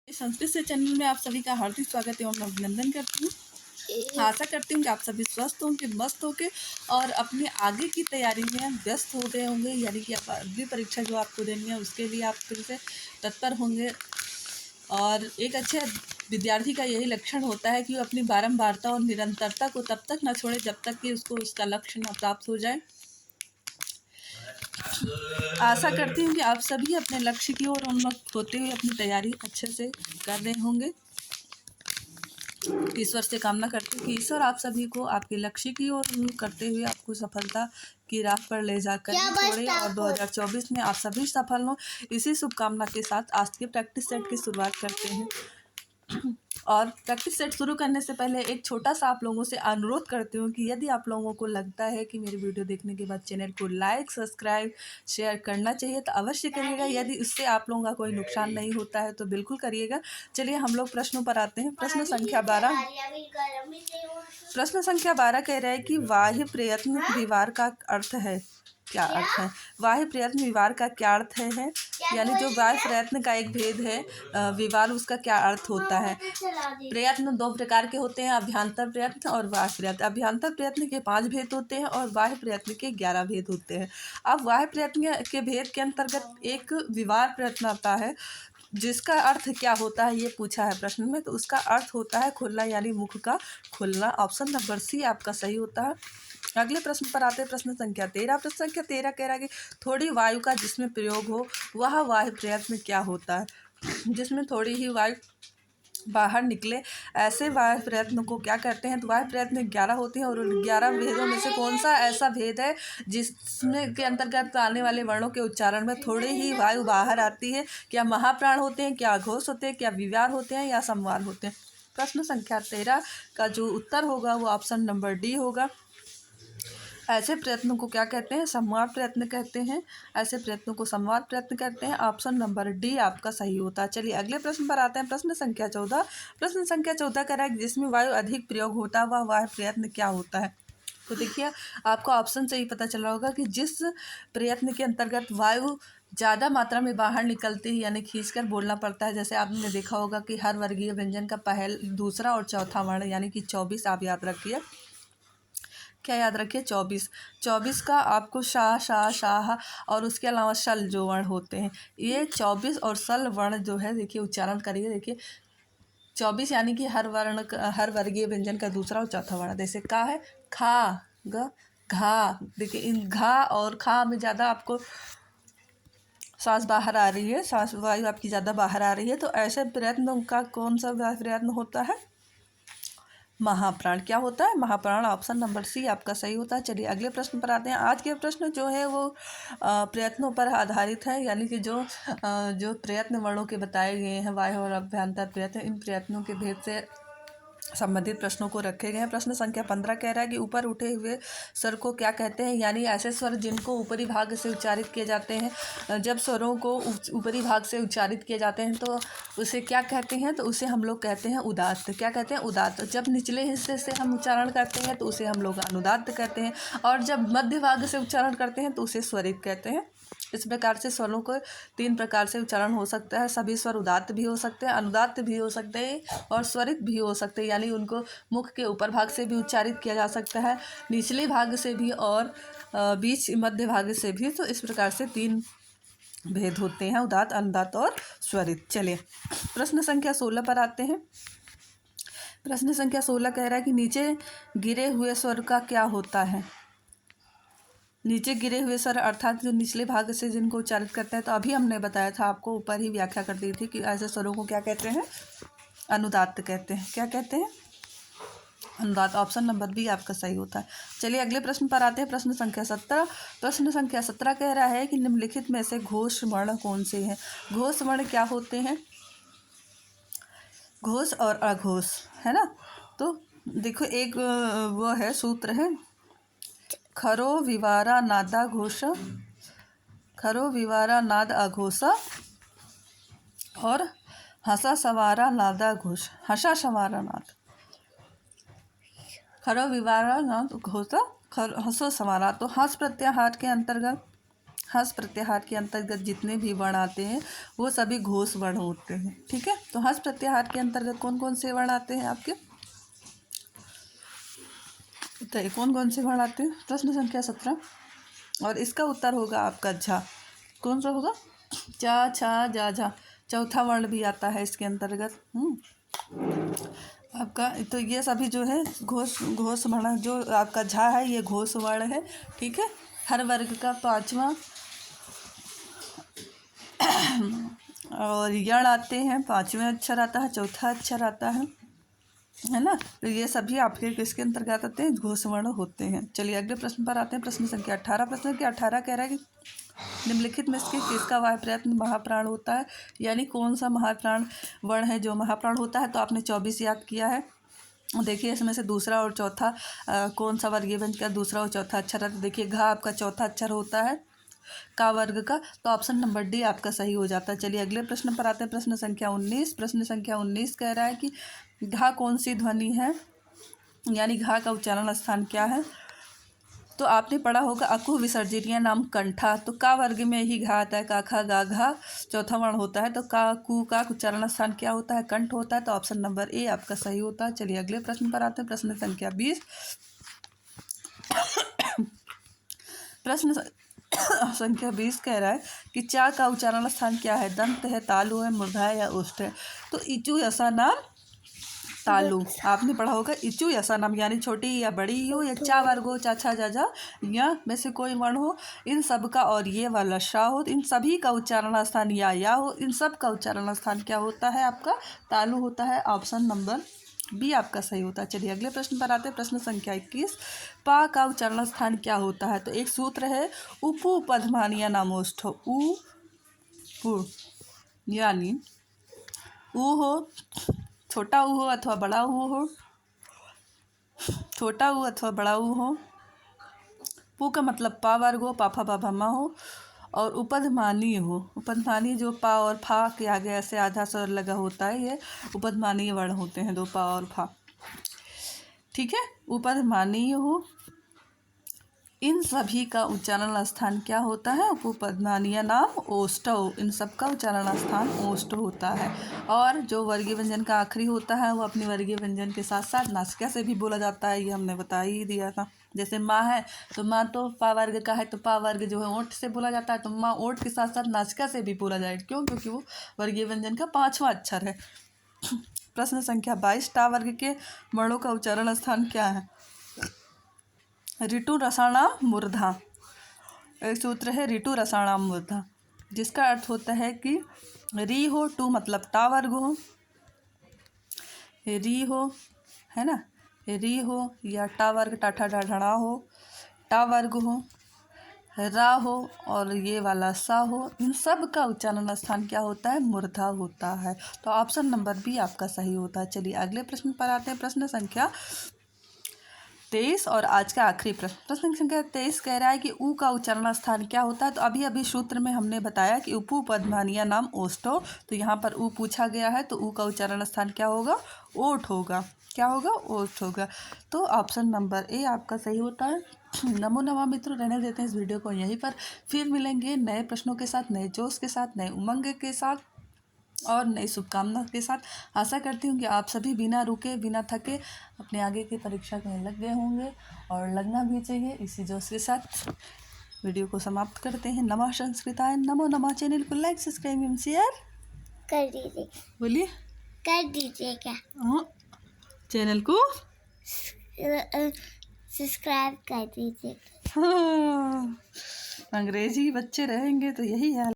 संस्कृत से चैनल में आप सभी का हार्दिक स्वागत एवं अभिनंदन करती हूँ। आशा करती हूँ कि आप सभी स्वस्थ होंगे, मस्त होंगे और अपने आगे की तैयारी में व्यस्त हो गए होंगे, यानी कि आप अगली परीक्षा जो आपको देनी है उसके लिए आप फिर से तत्पर होंगे। और एक अच्छे विद्यार्थी का यही लक्षण होता है कि वो अपनी बारंबारता और निरंतरता को तब तक न छोड़े जब तक कि उसको उसका लक्ष्य न प्राप्त हो जाए। आशा करती हूँ कि आप सभी अपने लक्ष्य की ओर उन्मुख होते हुए अपनी तैयारी अच्छे से कर रहे होंगे। ईश्वर से कामना करती हूँ कि ईश्वर आप सभी को आपके लक्ष्य की ओर उन्मुख करते हुए आपको सफलता की राह पर ले जाकर छोड़े और 2024 में आप सभी सफल हों। इसी शुभकामना के साथ आज के प्रैक्टिस सेट की शुरुआत करते हैं। और प्रैक्टिस सेट शुरू करने से पहले एक छोटा सा आप लोगों से अनुरोध करती हूँ कि यदि आप लोगों को लगता है कि मेरी वीडियो देखने के बाद चैनल को लाइक, सब्सक्राइब, शेयर करना चाहिए तो अवश्य करिएगा। यदि इससे आप लोगों का कोई नुकसान नहीं होता है तो बिल्कुल करिएगा। चलिए हम लोग प्रश्नों पर आते हैं। प्रश्न संख्या 12 कह रहा है कि बाह्य प्रयत्न विवार का अर्थ है। क्या अर्थ है? बाह्य प्रयत्न विवार का क्या अर्थ है? यानी जो बाह्य प्रयत्न का एक भेद है विवार, उसका क्या अर्थ होता है? प्रयत्न दो प्रकार के होते हैं, अभ्यंतर प्रयत्न और बाह्य प्रयत्न। अभ्यंतर प्रयत्न के 5 भेद होते हैं और बाह्य प्रयत्न के 11 भेद होते हैं। अब बाह्य प्रयत्न के भेद के अंतर्गत एक विवार प्रयत्न आता है, जिसका अर्थ क्या होता है ये पूछा है प्रश्न में। तो उसका अर्थ होता है खुलना, यानी मुख का खुलना। ऑप्शन नंबर सी आपका सही होता है। अगले प्रश्न पर आते हैं। प्रश्न संख्या 13। प्रश्न संख्या 13 कह रहा है कि थोड़ी वायु का जिसमें प्रयोग हो वह वायु प्रयत्न क्या होता है? जिसमें थोड़ी ही वायु बाहर निकले, ऐसे वायु प्रयत्न को क्या कहते हैं? तो वायु प्रयत्न 11 होते हैं और उन 11 भेदों में से कौन सा ऐसा भेद है जिसमें के अंतर्गत आने वाले वर्णों के उच्चारण में थोड़ी ही वायु बाहर आती है? क्या महाप्राण होते हैं, क्या अघोष होते हैं, क्या विवार होते हैं या संवार होते हैं? प्रश्न संख्या 13 का जो उत्तर होगा वो ऑप्शन नंबर डी होगा। ऐसे प्रयत्नों को क्या कहते हैं? संवार प्रयत्न कहते हैं। ऐसे प्रयत्नों को संवार प्रयत्न कहते हैं। ऑप्शन नंबर डी आपका सही होता है। चलिए अगले प्रश्न पर आते हैं। प्रश्न संख्या 14। प्रश्न संख्या 14 कह रहा है जिसमें वायु अधिक प्रयोग होता है वह वायु प्रयत्न क्या होता है? तो देखिए आपको ऑप्शन से ही पता चला होगा कि जिस प्रयत्न के अंतर्गत वायु ज़्यादा मात्रा में बाहर निकलती है, यानी खींचकर बोलना पड़ता है। जैसे आपने देखा होगा कि हर वर्गीय व्यंजन का दूसरा और चौथा वर्ण यानी कि 24 आप याद रखिए। क्या याद रखिए? 24 का आपको शाह, शाह, शाह और उसके अलावा शल जो वर्ण होते हैं, ये 24 और सल वर्ण जो है, देखिए उच्चारण करिए। देखिए 24 यानी कि हर वर्गीय व्यंजन का दूसरा और चौथा वर्ण। जैसे का है खा, ग, घा। देखिए इन घा और खा में ज़्यादा आपको सांस बाहर आ रही है, सांस वायु आपकी ज़्यादा बाहर आ रही है। तो ऐसे प्रयत्न का कौन सा प्रयत्न होता है? महाप्राण। क्या होता है? महाप्राण। ऑप्शन नंबर सी आपका सही होता है। चलिए अगले प्रश्न पर आते हैं। आज के प्रश्न जो है वो प्रयत्नों पर आधारित है, यानी कि जो प्रयत्न वर्णों के बताए गए हैं, वायु और अभ्यंतर प्रयत्न, इन प्रयत्नों के भेद से संबंधित प्रश्नों को रखे गए हैं। प्रश्न संख्या 15 कह रहा है कि ऊपर उठे हुए स्वर को क्या कहते हैं? यानी ऐसे स्वर जिनको ऊपरी भाग से उच्चारित किए जाते हैं। जब स्वरों को ऊपरी भाग से उच्चारित किए जाते हैं तो उसे क्या कहते हैं? तो उसे हम लोग कहते हैं उदात्त। क्या कहते हैं? उदात्त। जब निचले हिस्से से हम उच्चारण करते हैं तो उसे हम लोग अनुदात्त कहते हैं, और जब मध्य भाग से उच्चारण करते हैं तो उसे स्वरित कहते हैं। इस प्रकार से स्वरों को 3 प्रकार से उच्चारण हो सकता है। सभी स्वर उदात्त भी हो सकते हैं, अनुदात्त भी हो सकते हैं और स्वरित भी हो सकते हैं, यानी उनको मुख के ऊपर भाग से भी उच्चारित किया जा सकता है, निचले भाग से भी और बीच मध्य भाग से भी। तो इस प्रकार से 3 भेद होते हैं, उदात्त, अनुदात्त और स्वरित। चलिए प्रश्न संख्या 16 पर आते हैं। प्रश्न संख्या 16 कह रहा है कि नीचे गिरे हुए स्वर का क्या होता है? नीचे गिरे हुए स्वर अर्थात जो निचले भाग से जिनको उच्चारित करते हैं, तो अभी हमने बताया था आपको, ऊपर ही व्याख्या कर दी थी कि ऐसे स्वरों को क्या कहते हैं? अनुदात्त कहते हैं। क्या कहते हैं? अनुदात्त। ऑप्शन नंबर बी आपका सही होता है। चलिए अगले प्रश्न पर आते हैं। प्रश्न संख्या 17। प्रश्न संख्या 17 कह रहा है कि निम्नलिखित में से घोष वर्ण कौन से हैं? घोष वर्ण क्या होते हैं? घोष और अघोष, है ना? तो देखो एक वो है, सूत्र है, खरो विवारा नादा घोष, खरो विवारा नाद अघोष और हंसा सवारा नादा घोष, हंसा सवारा नाद। खरो विवारा नाद घोष, हंसो सवारा। तो हंस प्रत्याहार के अंतर्गत हंस प्रत्याहार के अंतर्गत जितने भी वर्ण आते हैं वो सभी घोष वर्ण होते हैं। ठीक है, तो हंस प्रत्याहार के अंतर्गत कौन कौन से वर्ण आते हैं आपके, तो कौन कौन से वर्ण आते हैं? प्रश्न संख्या 17, और इसका उत्तर होगा आपका झा। कौन सा होगा? चा, छा, जा, झा। चौथा वर्ण भी आता है इसके अंतर्गत। आपका तो ये सभी जो है घोष वर्ण, जो आपका झा है ये घोष वर्ण है। ठीक है, हर वर्ग का 5वां और यण आते हैं, 5वें अक्षर आता है, चौथा अक्षर आता है ना। तो ये सभी आपके किसके अंतर्गत आते हैं? घोष वर्ण होते हैं। चलिए अगले प्रश्न पर आते हैं। प्रश्न संख्या 18। प्रश्न संख्या 18 कह रहा है कि निम्नलिखित में से किसका वाय प्रयत्न महाप्राण होता है, यानी कौन सा महाप्राण वर्ण है जो महाप्राण होता है। तो आपने 24 याद किया है। देखिए इसमें से दूसरा और चौथा कौन सा वर्गीय व्यंजन का दूसरा और चौथा अक्षर है। तो देखिए घा आपका चौथा अक्षर होता है का वर्ग का, तो ऑप्शन नंबर डी आपका सही हो जाता है। चलिए अगले प्रश्न पर आते हैं। प्रश्न संख्या 19। प्रश्न संख्या 19 कह रहा है कि घा कौन सी ध्वनि है, यानी घा का उच्चारण स्थान क्या है। तो आपने पढ़ा होगा अकु विसर्जनीय नाम कंठा, तो का वर्ग में ही घा आता है, का खा गा घा चौथा वर्ण होता है। तो का कु का उच्चारण स्थान क्या होता है? कंठ होता है। तो ऑप्शन नंबर ए आपका सही होता है। चलिए अगले प्रश्न पर आते हैं। प्रश्न संख्या 20। प्रश्न संख्या 20 कह रहा है कि चा का उच्चारण स्थान क्या है? दंत है, तालु है, मूर्धा है या ओष्ठ है। तो इचु ऐसा नाम तालु। आपने पढ़ा होगा इचु ऐसा नाम, यानी छोटी या बड़ी हो या चा वर्ग हो, चा छा जा जा या में से कोई वर्ण हो, इन सब का और ये वाला शा हो, इन सभी का उच्चारण स्थान या हो, इन सब का उच्चारण स्थान क्या होता है? आपका तालु होता है। ऑप्शन नंबर बी आपका सही होता है। चलिए अगले प्रश्न पर आते हैं। प्रश्न संख्या 21। पा का उच्चारण स्थान क्या होता है? तो एक सूत्र है उपु पधमानिया नामोष्ठ। उ पु यानी ऊ हो, छोटा ऊ हो अथवा बड़ा ऊ हो, छोटा ऊ अथवा बड़ा ऊ हो। पू का मतलब पा वर्ग हो, पाफा बाभा मा हो, और उपधमानीय हो। उपधमानीय जो पा और फा के आगे ऐसे आधा स्वर लगा होता है, ये उपधमानीय वर्ण होते हैं, दो पा और फा। ठीक है, उपधमानीय हो, इन सभी का उच्चारण स्थान क्या होता है? उपपदमानीय नाम ओष्ठव। इन सब का उच्चारण स्थान ओष्ठ होता है। और जो वर्गीय व्यंजन का आखिरी होता है वो अपने वर्गीय व्यंजन के साथ साथ नासिका से भी बोला जाता है, ये हमने बता ही दिया था। जैसे माँ है तो माँ तो पा वर्ग का है, तो पा वर्ग जो है ओठ से बोला जाता है, तो माँ ओठ के साथ साथ नासिका से भी बोला जाएगा। क्यों? क्योंकि वो वर्गीय व्यंजन का 5वां अक्षर है। प्रश्न संख्या 22। टा वर्ग के वर्णों का उच्चारण स्थान क्या है? ऋतु रसाणाम मूर्धा। एक सूत्र है ऋतु रसाणाम मूर्धा, जिसका अर्थ होता है कि री हो, टू मतलब टा वर्ग हो, री हो, है ना, री हो या टा वर्ग टाठा ढाढ़ा हो, टा वर्ग हो, रा हो और ये वाला सा हो, इन सब का उच्चारण स्थान क्या होता है? मूर्धा होता है। तो ऑप्शन नंबर बी आपका सही होता है। चलिए अगले प्रश्न पर आते हैं। प्रश्न संख्या 23 और आज का आखिरी प्रश्न। प्रश्न संख्या 23 कह रहा है कि ऊ का उच्चारण स्थान क्या होता है? तो अभी अभी सूत्र में हमने बताया कि उपु पद्मानिया नाम ओष्ठो, तो यहाँ पर ऊ पूछा गया है, तो ऊ का उच्चारण स्थान क्या होगा? ओठ होगा। क्या होगा? ओठ होगा। तो ऑप्शन नंबर ए आपका सही होता है। नमो नमः मित्रों, रहने देते हैं इस वीडियो को यहीं पर। फिर मिलेंगे नए प्रश्नों के साथ, नए जोश के साथ, नए उमंग के साथ और नई शुभकामना के साथ। आशा करती हूँ कि आप सभी बिना रुके बिना थके अपने आगे की परीक्षा में लग गए होंगे, और लगना भी चाहिए। इसी जोश के साथ वीडियो को समाप्त करते हैं। नमः संस्कृताय नमो नमः। चैनल को लाइक सब्सक्राइब एवं शेयर कर दीजिए। बोलिए कर दीजिएगा। चैनल को सब्सक्राइब कर दीजिए। हाँ, अंग्रेजी बच्चे रहेंगे तो यही हाल